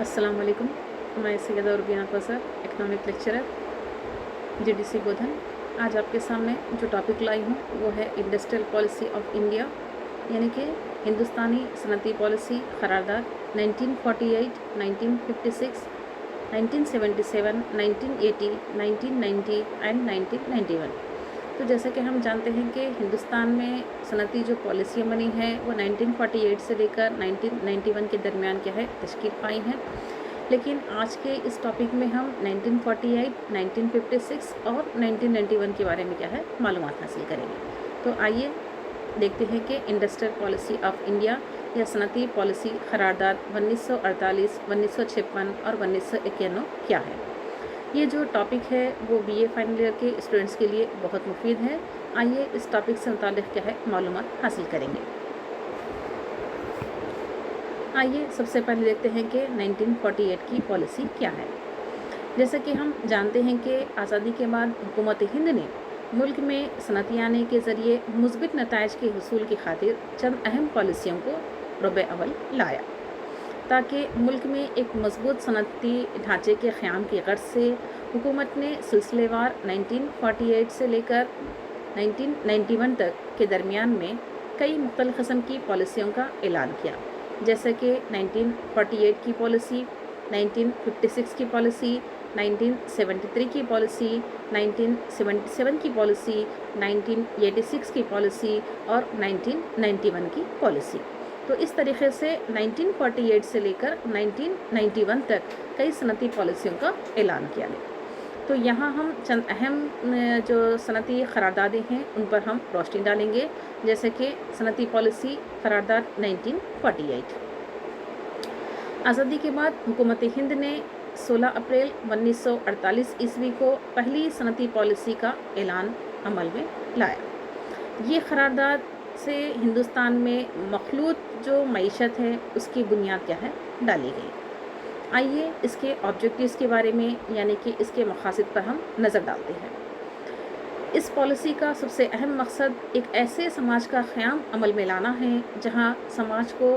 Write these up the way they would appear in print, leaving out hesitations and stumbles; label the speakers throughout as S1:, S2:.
S1: अस्सलाम वालेकुम। मैं Syeda Rubina Kausar, economic lecturer, GDC Godhan. आज आपके सामने जो टॉपिक लाई हूँ वो है इंडस्ट्रियल पॉलिसी ऑफ इंडिया, यानी कि हिंदुस्तानी सनती पॉलिसी करारदाद 1948, 1956, 1977, 1980, 1990 एंड 1991। तो जैसा कि हम जानते हैं कि हिंदुस्तान में सनती जो पॉलिसियाँ बनी हैं वो 1948 से लेकर 1991 के दरमियान क्या है तश्कील पाई हैं। लेकिन आज के इस टॉपिक में हम 1948, 1956 और 1991 के बारे में क्या है मालूमात हासिल करेंगे। तो आइए देखते हैं कि इंडस्ट्रियल पॉलिसी ऑफ इंडिया या सनती पॉलिसी करारदाद 1948, 1956 और 1991 क्या है। ये जो टॉपिक है वो बीए फाइनल ईयर के स्टूडेंट्स के लिए बहुत मुफीद है। आइए इस टॉपिक से मुताल्लिक़ क्या है मालूमात हासिल करेंगे। आइए सबसे पहले देखते हैं कि 1948 की पॉलिसी क्या है। जैसे कि हम जानते हैं कि आज़ादी के बाद हुकूमत हिंद ने मुल्क में सनतियाने के ज़रिए मुस्बित नताइज के हुसूल की खातिर चंद अहम पॉलिसियों को रुब अव्वल लाया, ताकि मुल्क में एक मजबूत सनती ढांचे के क़याम की गर्ज से हुकूमत ने सिलसिलेवार 1948 से लेकर 1991 तक के दरमियान में कई मुख्तलिफ़ क़िस्म की पॉलिसियों का ऐलान किया, जैसे कि 1948 की पॉलिसी, 1956 की पॉलिसी, 1973 की पॉलिसी, 1977 की पॉलिसी, 1986 की पॉलिसी और 1991 की पॉलिसी। तो इस तरीके से 1948 से लेकर 1991 तक कई सनती पॉलिसियों का ऐलान किया गया। तो यहाँ हम चंद अहम जो सनती करारदादें हैं उन पर हम रोशनी डालेंगे, जैसे कि सनती पॉलिसी करारदाद 1948। आज़ादी के बाद हुकूमत हिंद ने 16 अप्रैल 1948 ईस्वी को पहली सनती पॉलिसी का ऐलान अमल में लाया। ये करारदाद से हिंदुस्तान में मखलूत जो मईशत है उसकी बुनियाद क्या है डाली गई। आइए इसके ऑब्जेक्टिव्स के बारे में यानी कि इसके मकासद पर हम नज़र डालते हैं। इस पॉलिसी का सबसे अहम मकसद एक ऐसे समाज का क़याम अमल में लाना है जहां समाज को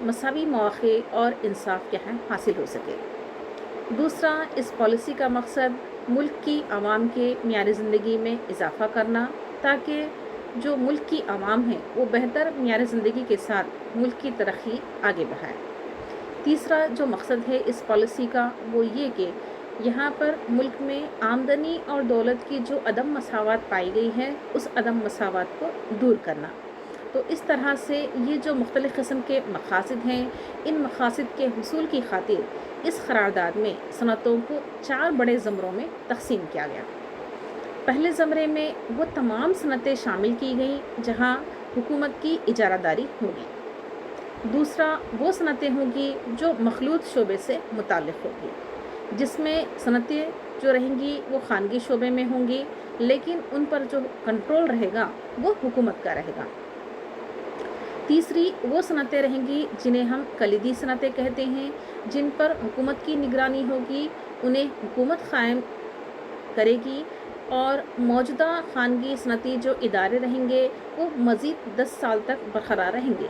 S1: मसावी मौक़े और इंसाफ क्या है हासिल हो सके। दूसरा, इस पॉलिसी का मकसद मुल्क की आवाम के मियार ज़िंदगी में इजाफ़ा करना, ताकि जो मुल्क की आवाम है वो बेहतर मियार ज़िंदगी के साथ मुल्क की तरक्की आगे बढ़ाए। तीसरा जो मकसद है इस पॉलिसी का वो ये कि यहाँ पर मुल्क में आमदनी और दौलत की जो अदम मसावत पाई गई है उस अदम मसावत को दूर करना। तो इस तरह से ये जो मुख्तलिफ़ क़िस्म के मकासद हैं, इन मकासद के हुसूल की खातिर इस करारदाद में सनतों को 4 बड़े ज़मरों में तकसीम किया गया। पहले ज़मरे में वो तमाम सनतें शामिल की गई जहाँ हुकूमत की इजारादारी होगी। दूसरा, वो सनतें होंगी जो मखलूत शोबे से मुताल्लिक़ होगी, जिसमें सनतें जो रहेंगी वो खानगी शोबे में होंगी, लेकिन उन पर जो कंट्रोल रहेगा वो हुकूमत का रहेगा। तीसरी, वो सनतें रहेंगी जिन्हें हम कलीदी सनतें कहते हैं, जिन पर हुकूमत की निगरानी होगी, उन्हें हुकूमत क़ायम करेगी और मौजूदा खानगी सनती जो इदारे रहेंगे वो मज़ीद 10 साल तक बरकरार रहेंगे।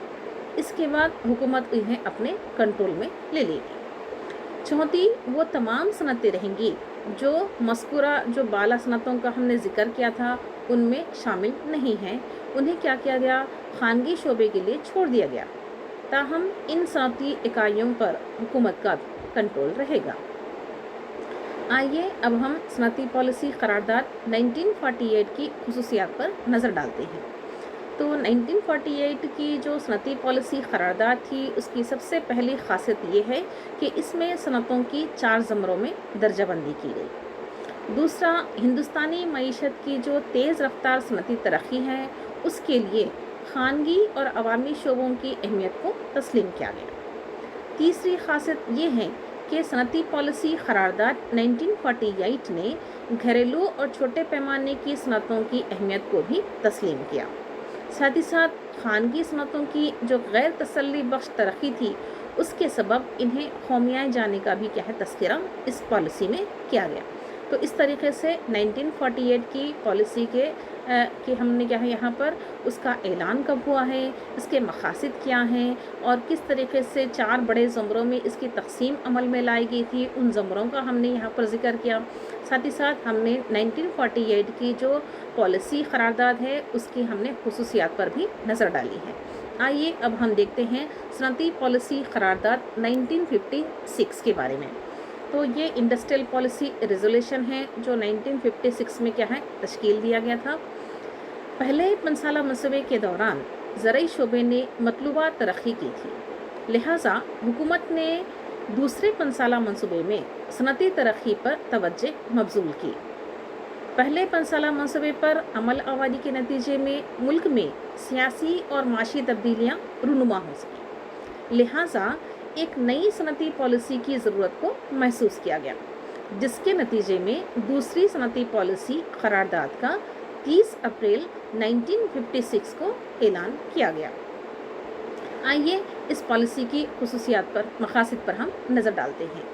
S1: इसके बाद हुकूमत इन्हें अपने कंट्रोल में ले लेगी। चौथी, वो तमाम सनतें रहेंगी जो मज़कूरा जो बाला सनतों का हमने ज़िक्र किया था उनमें शामिल नहीं हैं, उन्हें क्या किया गया खानगी शोबे के लिए छोड़ दिया गया, ताहम इन सनती इकाइयों पर हुकूमत का कंट्रोल रहेगा। आइए अब हम सनती पॉलिसी करारदाद 1948 की खुसूसियात पर नज़र डालते हैं। तो 1948 की जो सनती पॉलिसी करारदाद थी उसकी सबसे पहली खासियत ये है कि इसमें सनतों की 4 ज़मरों में दर्जाबंदी की गई। दूसरा, हिंदुस्तानी मईशत की जो तेज़ रफ्तार सनती तरक्की है उसके लिए खानगी और अवामी शोबों की अहमियत को तस्लीम किया गया। तीसरी खासियत ये है कि सनती पॉलिसी करारदाद 1948 ने घरेलू और छोटे पैमाने की सनतों की अहमियत को भी तस्लीम किया। साथ ही साथ खानगी सनतों की जो गैर तसल्ली बख्श तरक्की थी उसके सबब इन्हें खौमियाए जाने का भी क्या है तस्करा इस पॉलिसी में किया गया। तो इस तरीके से 1948 की पॉलिसी कि हमने क्या है यहाँ पर उसका ऐलान कब हुआ है, इसके मक़ासिद क्या हैं और किस तरीके से 4 बड़े ज़मरों में इसकी तक़सीम अमल में लाई गई थी, उन ज़मरों का हमने यहाँ पर ज़िक्र किया। साथ ही साथ हमने 1948 की जो पॉलिसी क़रारदाद है उसकी हमने ख़ुसूसियात पर भी नज़र डाली है। आइए अब हम देखते हैं सनती पॉलिसी क़रारदाद 1956 के बारे में। तो ये इंडस्ट्रियल पॉलिसी रेजोल्यूशन है जो 1956 में क्या है तश्कील दिया गया था। पहले 5 साला मनसूबे के दौरान ज़रई शोबे ने मतलूबा तरक्की की थी, लिहाजा हुकूमत ने दूसरे 5 साला मनसूबे में सनती तरक्की पर तवज्जो मबज़ूल की। पहले 5 साला मनसूबे पर अमल आवारी के नतीजे में मुल्क में सियासी और माशी तब्दीलियाँ रूनुमा हो सकें, लिहाजा एक नई सनती पॉलिसी की ज़रूरत को महसूस किया गया, जिसके नतीजे में दूसरी सनती पॉलिसी क़रारदाद का 30 अप्रैल 1956 को ऐलान किया गया। आइए इस पॉलिसी की ख़ुसूसियात पर मक़ासिद पर हम नज़र डालते हैं।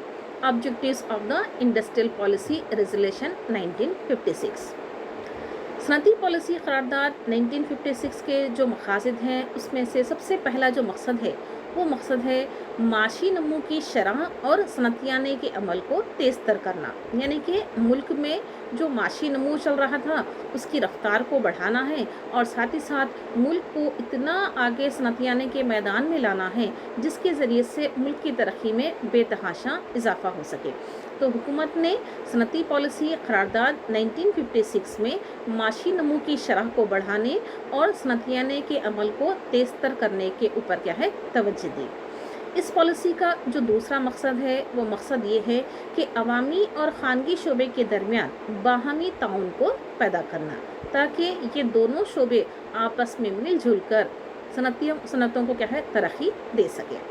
S1: Objectives of the industrial policy resolution 1956। सनती पॉलिसी क़रारदाद 1956 के जो मक़ासिद हैं उसमें से सबसे पहला जो मकसद है वो मकसद है माशी नमू की शरह और सनतियाने के अमल को तेज़ तर करना, यानी कि मुल्क में जो माशी नमू चल रहा था उसकी रफ्तार को बढ़ाना है और साथ ही साथ मुल्क को इतना आगे सनतियाने के मैदान में लाना है जिसके ज़रिए से मुल्क की तरक्की में बेतहाशा इजाफ़ा हो सके। तो हुकूमत ने सनती पॉलिसी क़रारदाद 1956 में माशी नमू की शरह को बढ़ाने और सनतियाने के अमल को तेज़ तर करने के ऊपर क्या है तवज्जो दी। इस पॉलिसी का जो दूसरा मकसद है वो मकसद ये है कि अवामी और ख़ानगी शोबे के दरमियान बाहमी ताउन को पैदा करना, ताकि ये दोनों शोबे आपस में मिलजुल कर सनतों को क्या है तरक्की दे सके।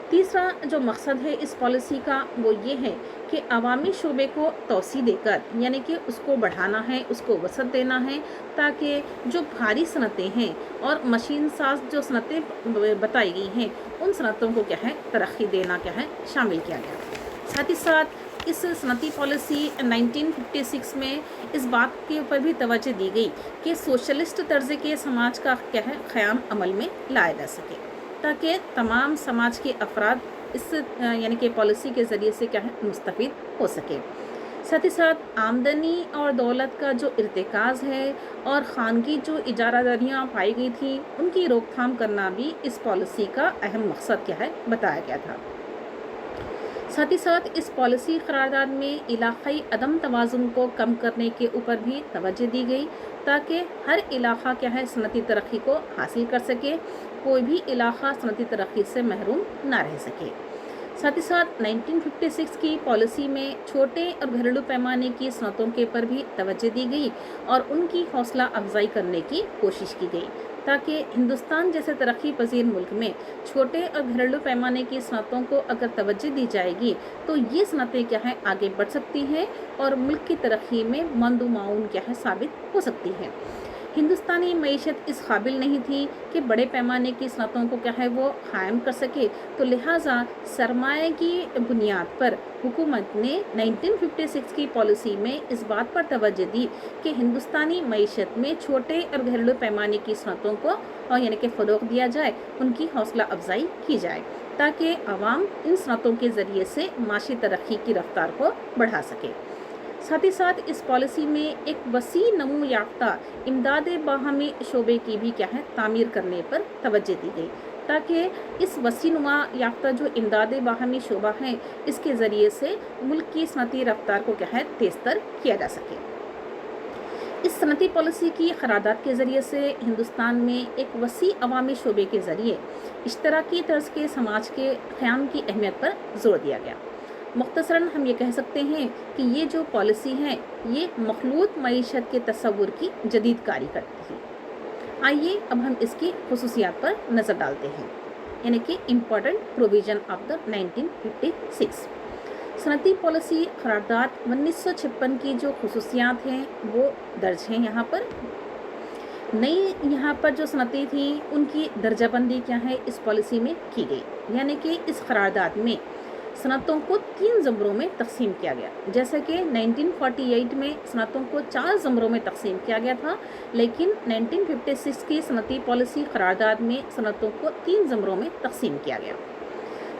S1: तीसरा जो मकसद है इस पॉलिसी का वो ये है कि अवामी शोबे को तोसी देकर, यानी कि उसको बढ़ाना है, उसको वसअत देना है, ताकि जो भारी सनतें हैं और मशीन साज जो सनतें बताई गई हैं उन सनतों को क्या है तरक्की देना क्या है शामिल किया गया। साथ ही साथ इस सनती पॉलिसी 1956 में इस बात के ऊपर भी तवज्जो दी गई कि सोशलिस्ट तर्ज़ के समाज का क्या है क़याम अमल में लाया जा सके, ताकि तमाम समाज के अफराद इस यानी कि पॉलिसी के ज़रिए से क्या है मुस्तफ़ीद हो सके। साथ ही साथ आमदनी और दौलत का जो इर्तिकाज़ है और ख़ानगी जो इजारादारियाँ पाई गई थी उनकी रोकथाम करना भी इस पॉलिसी का अहम मकसद क्या है बताया गया था। साथ ही साथ इस पॉलिसी क़रारदाद में इलाक़ाई अदम तवाज़ुन को कम करने के ऊपर भी तवज्जो दी गई, ताकि हर इलाक़ा क्या है सनती तरक्की को हासिल कर सके, कोई भी इलाक़ा सनती तरक्की से महरूम ना रह सके। साथ ही साथ 1956 की पॉलिसी में छोटे और घरेलू पैमाने की सनतों के पर भी तवज्जो दी गई और उनकी हौसला अफजाई करने की कोशिश की गई, ताकि हिंदुस्तान जैसे तरक्की पजीर मुल्क में छोटे और घरेलू पैमाने की सनतों को अगर तवज्जो दी जाएगी तो ये सनतें क्या है आगे बढ़ सकती हैं और मुल्क की तरक्की में मंद माउन क्या है साबित हो सकती हैं। हिंदुस्तानी मईशत इस काबिल नहीं थी कि बड़े पैमाने की सनतों को क्या है वो कायम कर सके, तो लिहाजा सरमाए की बुनियाद पर हुकूमत ने 1956 की पॉलिसी में इस बात पर तवज्जो दी कि हिंदुस्तानी मईशत में छोटे और घरेलू पैमाने की सनतों को यानी कि फ़रोग़ दिया जाए, उनकी हौसला अफजाई की जाए, ताकि आवाम इन सनतों के ज़रिए से माशी तरक्की की रफ्तार को बढ़ा सके। साथ ही साथ इस पॉलिसी में एक वसी नमू याफ्ता इमदाद बाहमी शोबे की भी क्या है तामीर करने पर तवज्जो दी गई, ताकि इस वसी नुमा याफ्ता जो इमदाद बाहमी शोबा है इसके ज़रिए से मुल्क की सनती रफ्तार को क्या है तेज़ तर किया जा सके। इस सनती पॉलिसी की क़रारदाद के ज़रिए से हिंदुस्तान में एक वसी अवामी शोबे के ज़रिए इश्तराकी तर्ज़ के समाज के क़याम की अहमियत पर ज़ोर दिया गया। मुख्तसरन हम ये कह सकते हैं कि ये जो पॉलिसी है ये मखलूत मईशत के तस्वुर की जदीद कारी करती है। आइए अब हम इसकी ख़ुसूसियात पर नज़र डालते हैं, यानी कि इम्पॉर्टेंट प्रोविज़न ऑफ द 1956। सनती पॉलिसी क़रारदाद 1956 की जो ख़ुसूसियात हैं वो दर्ज हैं यहाँ पर। नई यहाँ पर जो सनतें थी उनकी दर्जाबंदी क्या है इस पॉलिसी में की गई, यानी कि इस क़रारदाद में सनतों को 3 ज़मरों में तकसीम किया गया। जैसे कि 1948 में सनतों को 4 ज़मरों में तकसीम किया गया था, लेकिन 1956 की सनती पॉलिसी करारदाद में सनतों को 3 ज़मरों में तकसीम किया गया।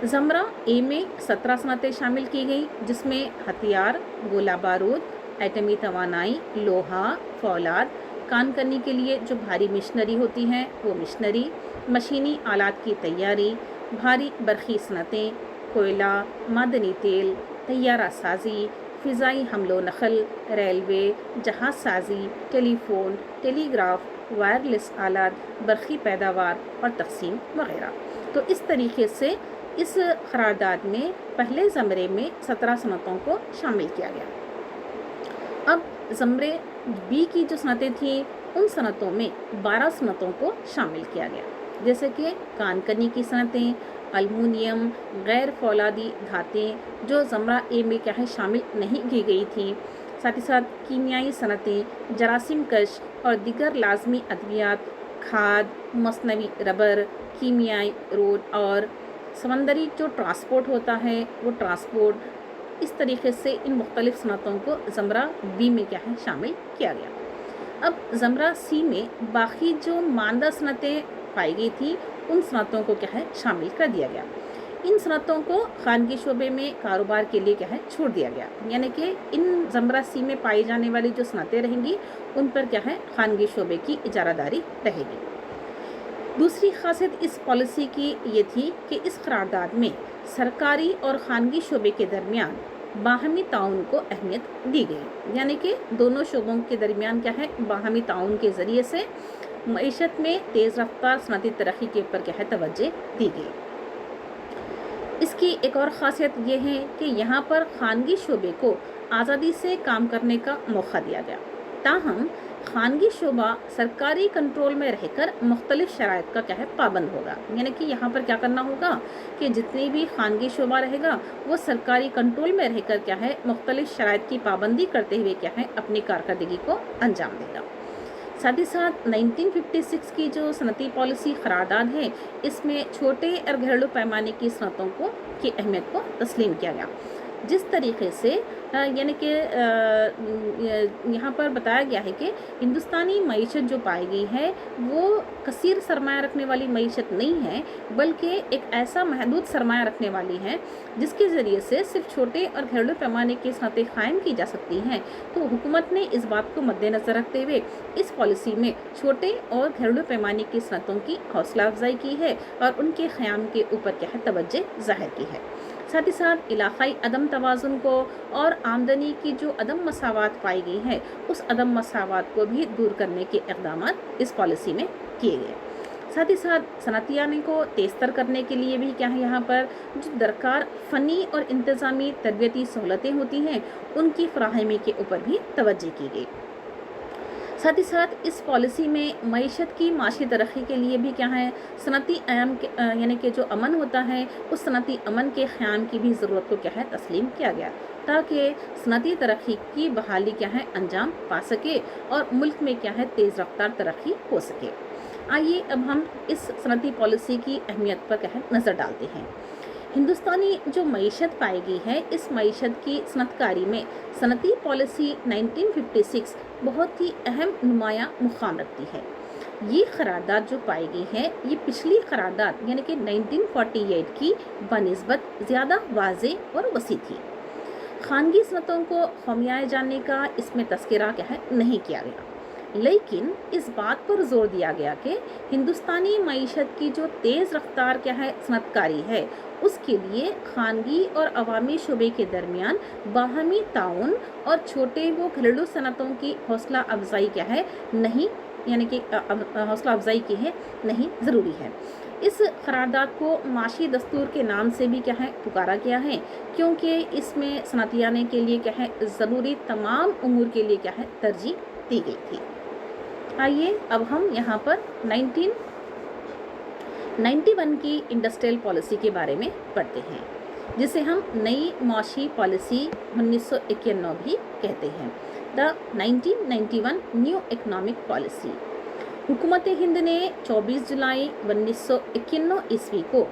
S1: ज़मरा ए में 17 सनतें शामिल की गई, जिसमें हथियार, गोला बारूद, एटमी तवानाई, लोहा, फौलाद, काम करने के लिए जो भारी मशीनरी होती हैं वो मशीनरी, मशीनी आलात की तैयारी, भारी बरखी सनतें, कोयला, मादनी तेल, तैयारा साजी, फ़िज़ाई हमलो नखल, रेलवे, जहाज़ साजी, टेलीफ़ोन, टेलीग्राफ, वायरलेस आलात, बरखी पैदावार और तकसीम वगैरह। तो इस तरीके से इस करारदाद में पहले ज़मरे में 17 सनतों को शामिल किया गया। अब ज़मरे बी की जो सनतें थीं उन सनतों में 12 सनतों को शामिल किया गया, जैसे कि कानकनी की सनतें, अलमुनियम, गैर फौलादी धातें जो ज़मरा ए में क्या है शामिल नहीं की गई थी, साथ ही साथ कीमियाई सनतें, जरासीम कश और दीगर लाजमी अद्वियात, खाद, मसनवी रबर, कीमियाई रोड और समंदरी जो ट्रांसपोर्ट होता है वो ट्रांसपोर्ट, इस तरीके से इन मुख्तलिफ़ सनतों को ज़मरा बी में क्या है शामिल किया गया। अब ज़मरा सी में बाकी जो मानदा सनतें पाई गई थी उन सनतों को क्या है शामिल कर दिया गया। इन सनतों को खानगी शोबे में कारोबार के लिए क्या है छोड़ दिया गया, यानी कि इन ज़मरा सी में पाई जाने वाली जो सनतें रहेंगी उन पर क्या है खानगी शोबे की इजारादारी रहेगी। दूसरी खासियत इस पॉलिसी की ये थी कि इस करारदाद में सरकारी और खानगी शोबे के दरमियान बाहमी ताउन को अहमियत दी गई, यानी कि दोनों शोबों के दरमियान क्या है बाहमी ताउन के ज़रिए से मईशत में तेज़ रफ्तार सनती तरक्की के ऊपर क्या है तवज्जो दी गई। इसकी एक और ख़ासियत ये है कि यहाँ पर खानगी शोबे को आज़ादी से काम करने का मौका दिया गया, ताहम खानगी शोबा सरकारी कंट्रोल में रहकर मुख्तलिफ़ शराइत का क्या है पाबंद होगा, यानी कि यहाँ पर क्या करना होगा कि जितनी भी खानगी शोबा रहेगा वो सरकारी कंट्रोल में रहकर क्या है मुख्तलिफ़ शराइत की पाबंदी करते हुए क्या है अपनी कारकर्दगी को अंजाम देगा। साथ ही साथ 1956 की जो सनती पॉलिसी करारदाद है इसमें छोटे और घरेलू पैमाने की सनतों को की अहमियत को तस्लीम किया गया, जिस तरीके से यानी कि यहाँ पर बताया गया है कि हिंदुस्तानी मईशत जो पाई गई है वो कसीर सरमाया रखने वाली मईशत नहीं है, बल्कि एक ऐसा महदूद सरमाया रखने वाली है जिसके ज़रिए से सिर्फ छोटे और घरेलू पैमाने की सनतें कायम की जा सकती हैं। तो हुकूमत ने इस बात को मद्देनज़र रखते हुए इस पॉलिसी में छोटे और घरेलू पैमाने की सनतों की हौसला अफजाई की है और उनके क़याम के ऊपर क्या है तवज्जो ज़ाहिर की है। साथ ही साथ इलाक़ाई अदम तवाज़ुन को और आमदनी की जो अदम मसावात पाई गई है उस अदम मसावात को भी दूर करने के इक़दामात इस पॉलिसी में किए गए। साथ ही साथ सनतियाने को तेज़तर करने के लिए भी क्या है यहाँ पर जो दरकार फ़नी और इंतज़ामी तरबियती सहूलतें होती हैं उनकी फ़राहमी के ऊपर भी तवज्जो की गई। साथ ही साथ इस पॉलिसी में मईशत की माशी तरक्की के लिए भी क्या है सनती अयाम के यानी कि जो अमन होता है उस सनती अमन के क़याम की भी ज़रूरत को क्या है तस्लीम किया गया, ताकि सनती तरक्की की बहाली क्या है अंजाम पा सके और मुल्क में क्या है तेज़ रफ्तार तरक्की हो सके। आइए अब हम इस सनती पॉलिसी की अहमियत पर क्या है नज़र डालते हैं। हिंदुस्तानी जो मईशत पाई गई है इस मईशत की सनतकारी में सनती पॉलिसी 1956 बहुत ही अहम नुमाया मुकाम रखती है। ये करारदाद जो पाई गई है ये पिछली करारदाद यानी कि 1948 की बनिस्बत ज़्यादा वाज़े और वसी थी। खानगी सनतों को खमियाए जाने का इसमें तस्करा क्या है नहीं किया गया, लेकिन इस बात पर जोर दिया गया कि हिंदुस्तानी मईशत की जो तेज़ रफ्तार क्या है सनतकारी है उसके लिए खानगी और अवामी शोबे के दरमियान बाहमी ताउन और छोटे व घरेलू सनतों की हौसला अफजाई क्या है नहीं यानी कि हौसला अफजाई की है नहीं ज़रूरी है। इस करारदाद को माशी दस्तूर के नाम से भी क्या है पुकारा गया है, क्योंकि इसमें सनतियाने के लिए क्या है ज़रूरी तमाम उमूर के लिए क्या है तरजीह दी गई थी। आइए अब हम यहाँ पर 1991 की इंडस्ट्रियल पॉलिसी के बारे में पढ़ते हैं, जिसे हम नई माशी पॉलिसी 1991 भी कहते हैं, द 1991 न्यू इकनॉमिक पॉलिसी। हुकूमत हिंद ने 24 जुलाई 1991 ईस्वी को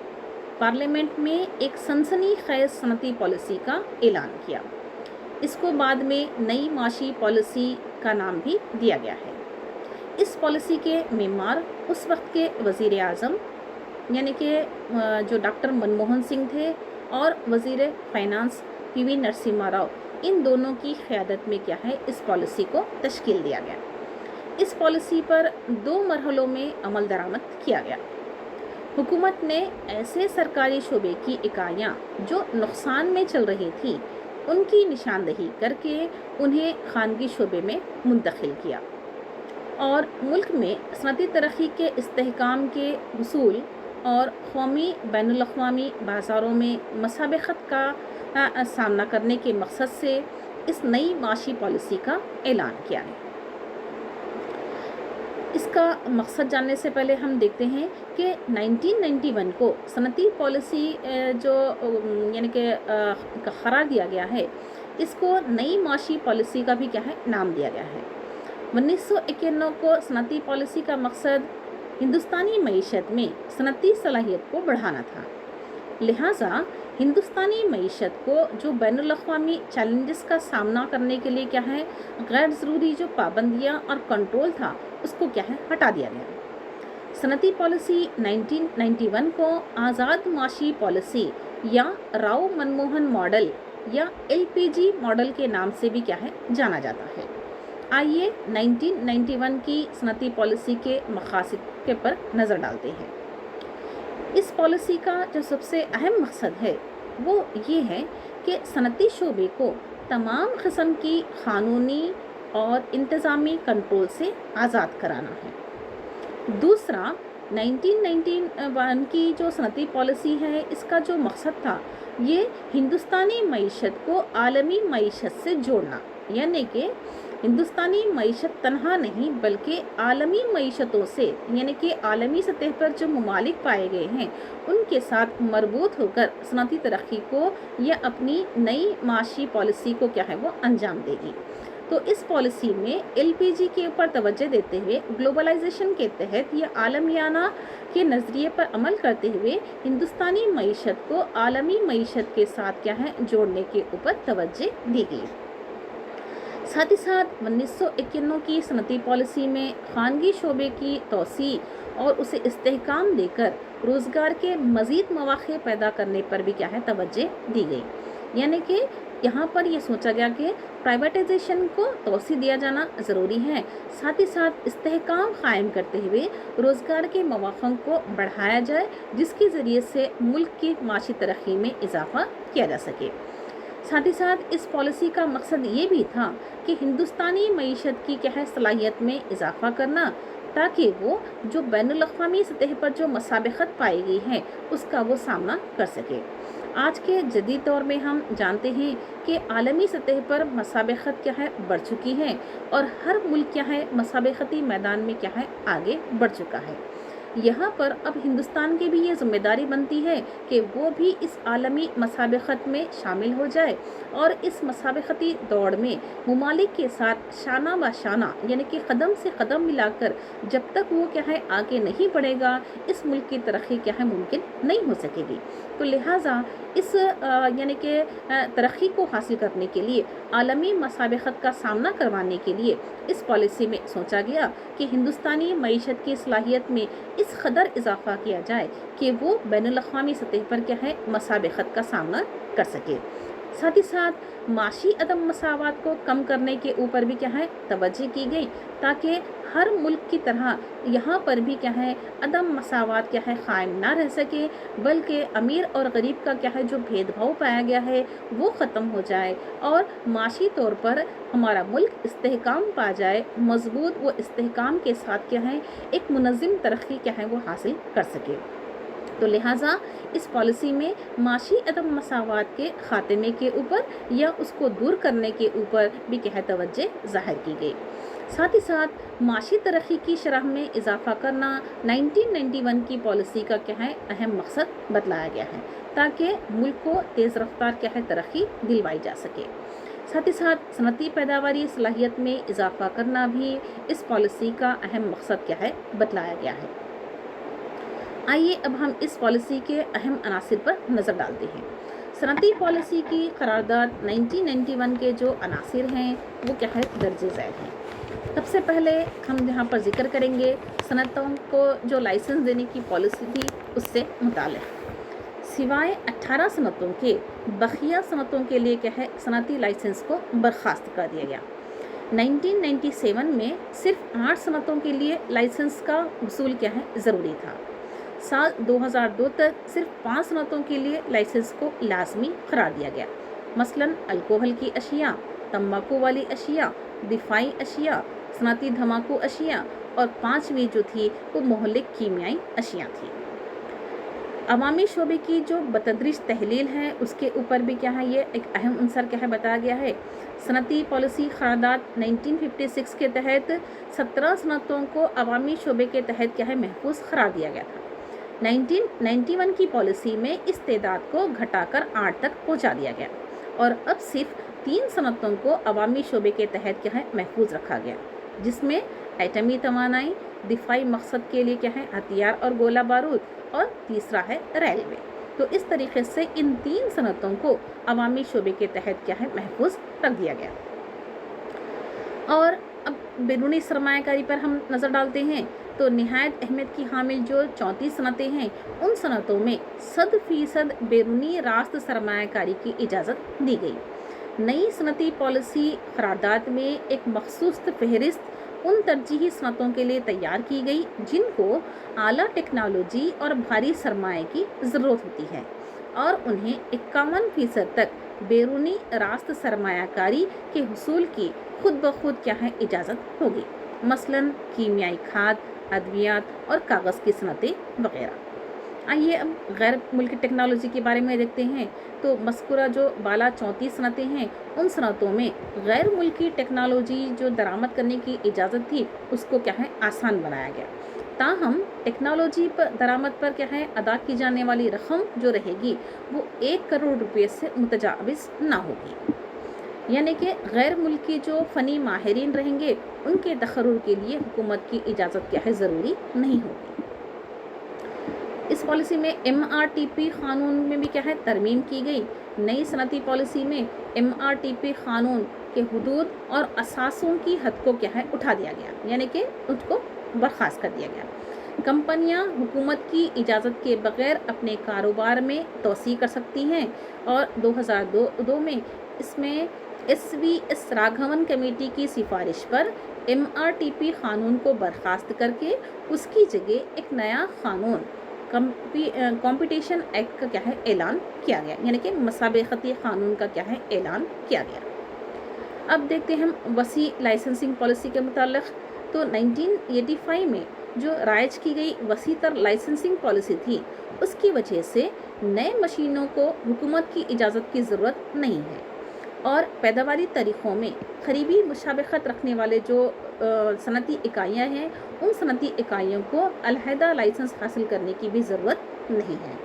S1: पार्लियामेंट में एक सनसनीखेज सनती पॉलिसी का ऐलान किया। इसको बाद में नई माशी पॉलिसी का नाम भी दिया गया है। इस पॉलिसी के मेमार उस वक्त के वज़ीर आज़म यानी कि जो डॉक्टर मनमोहन सिंह थे और वज़ीर फाइनेंस पीवी नरसिम्हा राव, इन दोनों की क़यादत में क्या है इस पॉलिसी को तश्कील दिया गया। इस पॉलिसी पर 2 मरहलों में अमल दरामद किया गया। हुकूमत ने ऐसे सरकारी शोबे की इकाइयाँ जो नुकसान में चल रही थी उनकी निशानदही करके उन्हें खानगी शोबे में मुंतकिल किया और मुल्क में सनती तरक्की के इस्तेहकाम के हुसूल और कौमी बैनुल-अक़वामी बाज़ारों में मसाबक़त का सामना करने के मकसद से इस नई माशी पॉलिसी का ऐलान किया है। इसका मकसद जानने से पहले हम देखते हैं कि 1991 को सनती पॉलिसी जो यानी कि करार दिया गया है, इसको नई माशी पॉलिसी का भी क्या है नाम दिया गया है। 1991 को सनती पॉलिसी का मकसद हिंदुस्तानी मईशत में सनती सलाहियत को बढ़ाना था। लिहाजा हिंदुस्तानी मईशत को जो बैनुल-अक़वामी चैलेंजेस का सामना करने के लिए क्या है गैर ज़रूरी जो पाबंदियाँ और कंट्रोल था उसको क्या है हटा दिया गया। सनती पॉलिसी 1991 को आज़ाद माशी पॉलिसी या राव मनमोहन मॉडल या LPG मॉडल के नाम से भी क्या है जाना जाता है। आइए 1991 की सनती पॉलिसी के मक़ासिद के पर नज़र डालते हैं। इस पॉलिसी का जो सबसे अहम मकसद है वो ये है कि सनती शोबे को तमाम किस्म की क़ानूनी और इंतज़ामी कंट्रोल से आज़ाद कराना है। दूसरा, 1991 की जो सनती पॉलिसी है इसका जो मकसद था ये हिंदुस्तानी मईशत को आलमी मईशत से जोड़ना, यानी कि हिंदुस्तानी मईशत तनहा नहीं बल्कि आलमी मईशतों से यानी कि आलमी सतह पर जो ममालिक पाए गए हैं उनके साथ मरबूत होकर सनती तरक्की को या अपनी नई माशी पॉलिसी को क्या है वो अंजाम देगी। तो इस पॉलिसी में LPG के ऊपर तवज्जो देते हुए ग्लोबलाइजेशन के तहत या आलमियाना के नज़रिए पर अमल करते हुए हिंदुस्तानी मईशत को आलमी मईशत के साथ क्या है जोड़ने के ऊपर तवज्जो दी गई। साथ ही साथ 1991 की सनती पॉलिसी में खानगी शोबे की तोसी और उसे इस्तेहकाम देकर रोज़गार के मज़ीद मौक़े पैदा करने पर भी क्या है तवज्जो दी गई। यानी कि यहाँ पर यह सोचा गया कि प्राइवेटाइजेशन को तोसी दिया जाना ज़रूरी है, साथ ही साथ इस्तेहकाम कायम करते हुए रोज़गार के मौक़ों को बढ़ाया जाए जिसके ज़रिए से मुल्क की माशी तरक्की में इजाफ़ा किया जा सके। साथ ही साथ इस पॉलिसी का मकसद ये भी था कि हिंदुस्तानी मईशत की क्या है सलाहियत में इजाफ़ा करना ताकि वो जो बैनुल-अक़वामी सतह पर जो मसाबक़त पाई गई है उसका वो सामना कर सके। आज के जदीद दौर में हम जानते हैं कि आलमी सतह पर मसाबक़त क्या है बढ़ चुकी है और हर मुल्क क्या है मसाबक़ती मैदान में क्या है आगे बढ़ चुका है। यहाँ पर अब हिंदुस्तान की भी ये ज़िम्मेदारी बनती है कि वो भी इस आलमी मसाबक़त में शामिल हो जाए और इस मसाबक़ती दौड़ में ममालिक के साथ शाना ब शाना यानी कि कदम से कदम मिलाकर जब तक वो क्या है आगे नहीं बढ़ेगा इस मुल्क की तरक्की क्या है मुमकिन नहीं हो सकेगी। तो लिहाजा इस यानी कि तरक्की को हासिल करने के लिए आलमी मसाबक़त का सामना करवाने के लिए इस पॉलिसी में सोचा गया कि हिंदुस्तानी मईशत की सलाहियत में इस कदर इजाफ़ा किया जाए कि वो बैनुल-अक़वामी सतह पर क्या है मसाबक़त का सामना कर सके। साथ ही साथ माशी अदम मसावत को कम करने के ऊपर भी क्या है तवज्जो की गई ताकि हर मुल्क की तरह यहाँ पर भी क्या है अदम मसावत क्या है क़ायम ना रह सके बल्कि अमीर और गरीब का क्या है जो भेदभाव पाया गया है वो ख़त्म हो जाए और माशी तौर पर हमारा मुल्क इस्तेहकाम पा जाए, मजबूत वो इस्तेहकाम के साथ क्या है एक मुनज़्ज़म तरक्की क्या है वो हासिल कर सके। तो लिहाजा इस पॉलिसी में माशी अदम मसावत के ख़ात्मे के ऊपर या उसको दूर करने के ऊपर भी क्या है तवज्जो ज़ाहिर की गई। साथ ही साथ माशी तरक्की की शरह में इजाफ़ा करना 1991 की पॉलिसी का क्या है अहम मकसद बतलाया गया है ताकि मुल्क को तेज़ रफ्तार क्या है तरक्की दिलवाई जा सके। साथ ही साथ सनती पैदावारी सलाहियत में इजाफ़ा करना भी इस पॉलिसी का अहम मकसद क्या है बतलाया गया है। आइए अब हम इस पॉलिसी के अहम अनासिर पर नज़र डालते हैं। सनती पॉलिसी की करारदाद 1991 के जो अनासिर हैं वो क्या है, दर्ज झैल हैं। सबसे पहले हम यहाँ पर जिक्र करेंगे सनतों को जो लाइसेंस देने की पॉलिसी थी उससे मुताल्लिक़। सिवाय 18 सनतों के बकिया सनतों के लिए क्या है, सनती लाइसेंस को बर्खास्त कर दिया गया। 1997 में सिर्फ 8 सनतों के लिए लाइसेंस का वसूल क्या है, ज़रूरी था। साल 2002 तक सिर्फ 5 सनतों के लिए लाइसेंस को लाजमी करार दिया गया, मसलन अल्कोहल की अशिया, तम्बाकू वाली अशिया, दिफाई अशिया, सनती धमाकू अशिया, और 5वीं जो थी वो मोहल्लिक कीमियाई अशिया थी। अवामी शोबे की जो बतदरीज तहलील है उसके ऊपर भी क्या है, ये एक अहम अंसर क्या है बताया गया है। सनती पॉलिसी करारदाद 1956 के तहत 17 सनतों को अवामी शोबे के तहत क्या है, महफूज करार दिया गया था। 1991 की पॉलिसी में इस तादाद को घटाकर 8 तक पहुंचा दिया गया और अब सिर्फ 3 सनतों को अवामी शोबे के तहत क्या है, महफूज रखा गया, जिसमें एटमी तवानाई, दिफाई मकसद के लिए क्या है, हथियार और गोला बारूद, और तीसरा है रेलवे। तो इस तरीके से इन 3 सनतों को अवामी शोबे के तहत क्या है, महफूज रख दिया गया। और अब बैरूनी सरमायाकारी पर हम नज़र डालते हैं तो निहायत अहमियत की हामिल जो 34 सनतें हैं उन सनतों में 100% बैरूनी रास्त सरमायाकारी की इजाज़त दी गई। नई सनती पॉलिसी करारदाद में एक मखसूस फहरिस्त उन तरजीही सनतों के लिए तैयार की गई जिनको आला टेक्नोलॉजी और भारी सरमाए की ज़रूरत होती है, और उन्हें 51% तक बैरूनी रास्त सरमायाकारी के हुसूल की खुद ब खुद क्या है, इजाज़त होगी, मसलन कीमियाई खाद, अद्वियात और कागज़ की सनतें वगैरह। आइए अब गैर मुल्की टेक्नोलॉजी के बारे में देखते हैं। तो मज़कूरा जो बाला 34 सनतें हैं उन सनतों में गैर मुल्की टेक्नोलॉजी जो दरामद करने की इजाज़त थी उसको क्या है, आसान बनाया गया। ताहम टेक्नोलॉजी पर दरामद पर क्या है, अदा की जाने वाली रकम जो रहेगी वो 1 करोड़ रुपये से मुतजाविज़ ना होगी, यानी कि गैर मुल्की जो फ़नी माहिरीन रहेंगे उनके तकर्रुर के लिए हुकूमत की इजाज़त क्या है, ज़रूरी नहीं होगी। इस पॉलिसी में MRTP क़ानून में भी क्या है, तरमीम की गई। नई सनती पॉलिसी में MRTP क़ानून के हुदूद और असासों की हद को क्या है, उठा दिया गया, यानी कि उसको बर्खास्त कर दिया गया। कंपनियां हुकूमत की इजाज़त के बगैर अपने कारोबार में तोसी कर सकती हैं, और 2002 में इसमें SVS राघवन कमेटी की सिफारिश पर MRTP क़ानून को बर्खास्त करके उसकी जगह एक नया क़ानून कंपटीशन एक्ट का क्या है, ऐलान किया गया, यानी कि मसाबकती क़ानून का क्या है, ऐलान किया गया। अब देखते हैं हम वसी लाइसेंसिंग पॉलिसी के मुताल्लिक़। तो 1985 में जो राइज की गई वसी तर लाइसेंसिंग पॉलिसी थी उसकी वजह से नए मशीनों को हुकूमत की इजाज़त की ज़रूरत नहीं है, और पैदावारी तरीक़ों में करीबी मुशाबकत रखने वाले जो सनती इकाइयाँ हैं उन सनती इकाइयों को अलहदा लाइसेंस हासिल करने की भी ज़रूरत नहीं है।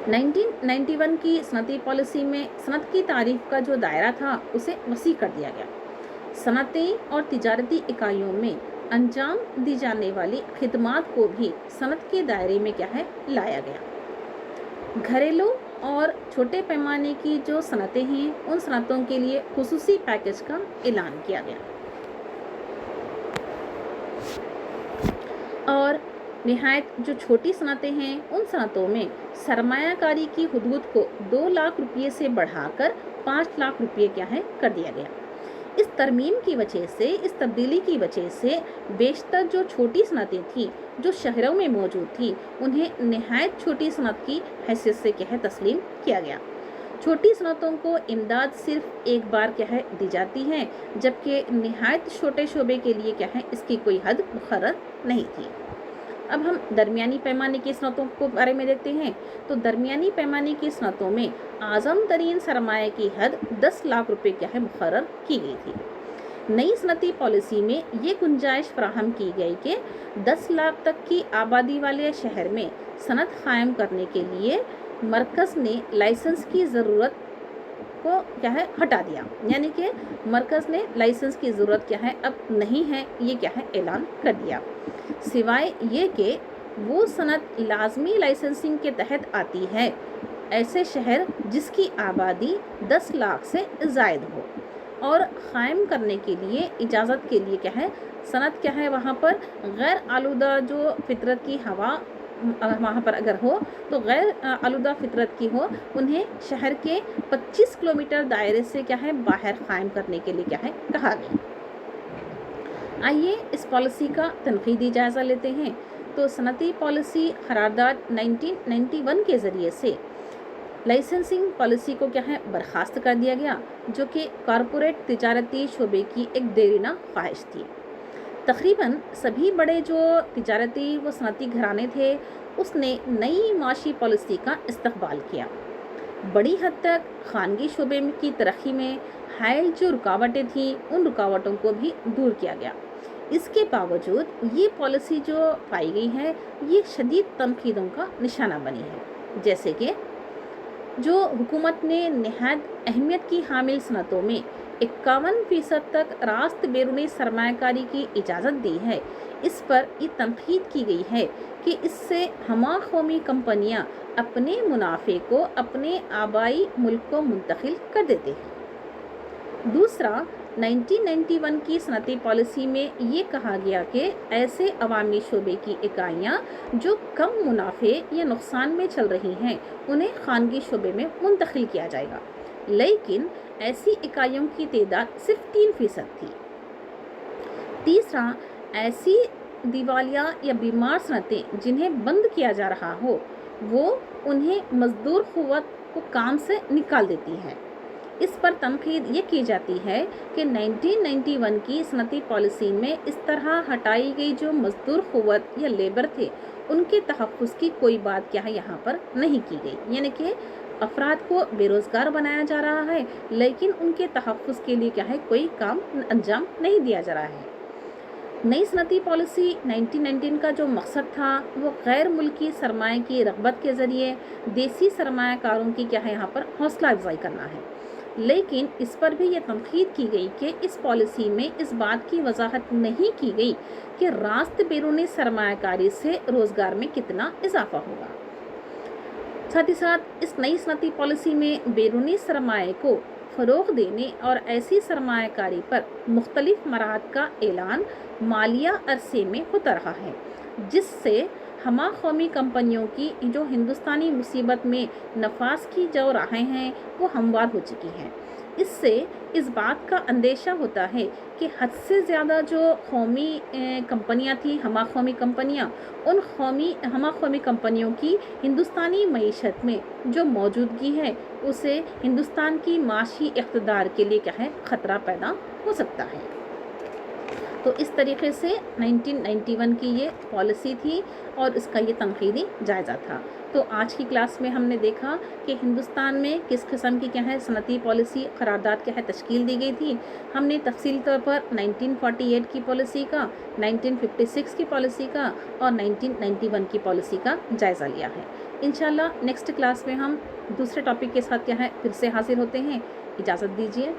S1: 1991 की सनती पॉलिसी में सनत की तारीफ़ का जो दायरा था उसे वसी कर दिया गया। सनती और तिजारती इकाइयों में अंजाम दी जाने वाली खिदमात को भी सनत के दायरे में क्या है, लाया गया। घरेलू और छोटे पैमाने की जो सनतें हैं उन सनतों के लिए खुसूसी पैकेज का ऐलान किया गया, और निहायत जो छोटी सनतें हैं उन सनतों में सरमायाकारी की हुदूद को 2 लाख रुपये से बढ़ाकर 5 लाख रुपये क्या है, कर दिया गया। इस तरमीम की वजह से, इस तब्दीली की वजह से बेशतर जो छोटी सनतें थीं जो शहरों में मौजूद थी उन्हें नहायत छोटी सनत की हैसियत से क्या है, तस्लीम किया गया। छोटी सनतों को इमदाद सिर्फ एक बार क्या है, दी जाती है, जबकि नहायत छोटे शोबे के लिए क्या है, इसकी कोई हद मुकर्रर नहीं थी। अब हम दरमियानी पैमाने की सनतों को बारे में देखते हैं। तो दरमियानी पैमाने की सनतों में आज़म तरीन सरमाए की हद 10 लाख रुपए क्या है, मुकर्रर की गई थी। नई सनती पॉलिसी में ये गुंजाइश फराहम की गई कि 10 लाख तक की आबादी वाले शहर में सनत कायम करने के लिए मरकज़ ने लाइसेंस की ज़रूरत को क्या है, हटा दिया, यानी कि मरकज़ ने लाइसेंस की ज़रूरत क्या है, अब नहीं है, ये क्या है, ऐलान कर दिया। सिवाय ये कि वो सनत लाजमी लाइसेंसिंग के तहत आती है। ऐसे शहर जिसकी आबादी 10 लाख से ज़ायद हो और क़ायम करने के लिए इजाज़त के लिए क्या है, सनत क्या है, वहाँ पर गैर आलूदा जो फितरत की हवा वहाँ पर अगर हो तो गैर आलूदा फितरत की हो, उन्हें शहर के 25 किलोमीटर दायरे से क्या है बाहर क़ायम करने के लिए क्या है कहा गया। आइए इस पॉलिसी का तनक़ीदी जायज़ा लेते हैं। तो सनती पॉलिसी क़रारदाद 1991 के ज़रिए से लाइसेंसिंग पॉलिसी को क्या है बर्खास्त कर दिया गया, जो कि कॉरपोरेट तिजारती शोबे की एक देरीना ख्वाहिश थी। तकरीबन सभी बड़े जो तिजारती व सनती घराने थे, उसने नई माशी पॉलिसी का इस्तक़बाल किया। बड़ी हद तक खानगी शोबे की तरक्की में हायल जो रुकावटें थीं, उन रुकावटों को भी दूर किया गया। इसके बावजूद ये पॉलिसी जो पाई गई है, ये शदीद तनक़ीदों का निशाना बनी है। जैसे कि जो हुकूमत ने नहायत अहमियत की हामिल सनतों में 51% तक रास्त बैरूनी सरमायाकारी की इजाज़त दी है, इस पर ये तनक़ीद की गई है कि इससे हमा कौमी कंपनियाँ अपने मुनाफे को अपने आबाई मुल्क को मुंतकिल कर देते हैं। दूसरा, 1991 की सनती पॉलिसी में ये कहा गया कि ऐसे अवामी शोबे की इकाइयाँ जो कम मुनाफे या नुकसान में चल रही हैं, उन्हें खानगी शोबे में मुंतकिल किया जाएगा, लेकिन ऐसी इकाइयों की तादाद सिर्फ 3% थी। तीसरा, ऐसी दिवालिया या बीमार सनतें जिन्हें बंद किया जा रहा हो, वो उन्हें मजदूर क़ुव्वत को काम से निकाल देती हैं। इस पर तनक़ीद ये की जाती है कि 1991 की सनती पॉलिसी में इस तरह हटाई गई जो मजदूर क़ुव्वत या लेबर थे, उनके तहफ़्फ़ुज़ की कोई बात क्या है यहाँ पर नहीं की गई। यानी कि अफराद को बेरोज़गार बनाया जा रहा है, लेकिन उनके तहफ़्फ़ुज़ के लिए क्या है कोई काम अंजाम नहीं दिया जा रहा है। नई सनती पॉलिसी 1919 का जो मकसद था, वो गैर मुल्की सरमाए की रग़बत के ज़रिए देसी सरमायाकारों की क्या है यहाँ पर हौसला अफ़ज़ाई करना है। लेकिन इस पर भी ये तनक़ीद की गई कि इस पॉलिसी में इस बात की वजाहत नहीं की गई कि रास्त बैरूनी सरमायाकारी से रोज़गार में कितना इजाफ़ा होगा। साथ ही साथ इस नई सनती पॉलिसी में बैरूनी सरमाए को फ़रोग़ देने और ऐसी सरमायाकारी पर मुख्तलिफ़ मराहत का ऐलान मालिया अरसे में होता रहा है, जिससे हमा कौमी कंपनियों की जो हिंदुस्तानी मुसीबत में नफास की जो राहें हैं, वो हमवार हो चुकी हैं। इससे इस बात का अंदेशा होता है कि हद से ज़्यादा जो कौमी कंपनियां थी, हमा कौमी कंपनियां, उन हमा कौमी कंपनियों की हिंदुस्तानी मईशत में जो मौजूदगी है, उसे हिंदुस्तान की माशी इक़्तिदार के लिए क्या है ख़तरा पैदा हो सकता है। तो इस तरीके से 1991 की ये पॉलिसी थी और इसका ये तनक़ीदी जायज़ा था। तो आज की क्लास में हमने देखा कि हिंदुस्तान में किस किस्म की क्या है सनती पॉलिसी क़रारदाद क्या है तश्कील दी गई थी। हमने तफ़सीली तौर पर 1948 की पॉलिसी का, 1956 की पॉलिसी का और 1991 की पॉलिसी का जायज़ा लिया है। इंशाल्लाह नेक्स्ट क्लास में हम दूसरे टॉपिक के साथ क्या है फिर से हाज़िर होते हैं। इजाज़त दीजिए।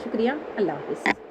S1: शुक्रिया। अल्लाह हाफ़िज़।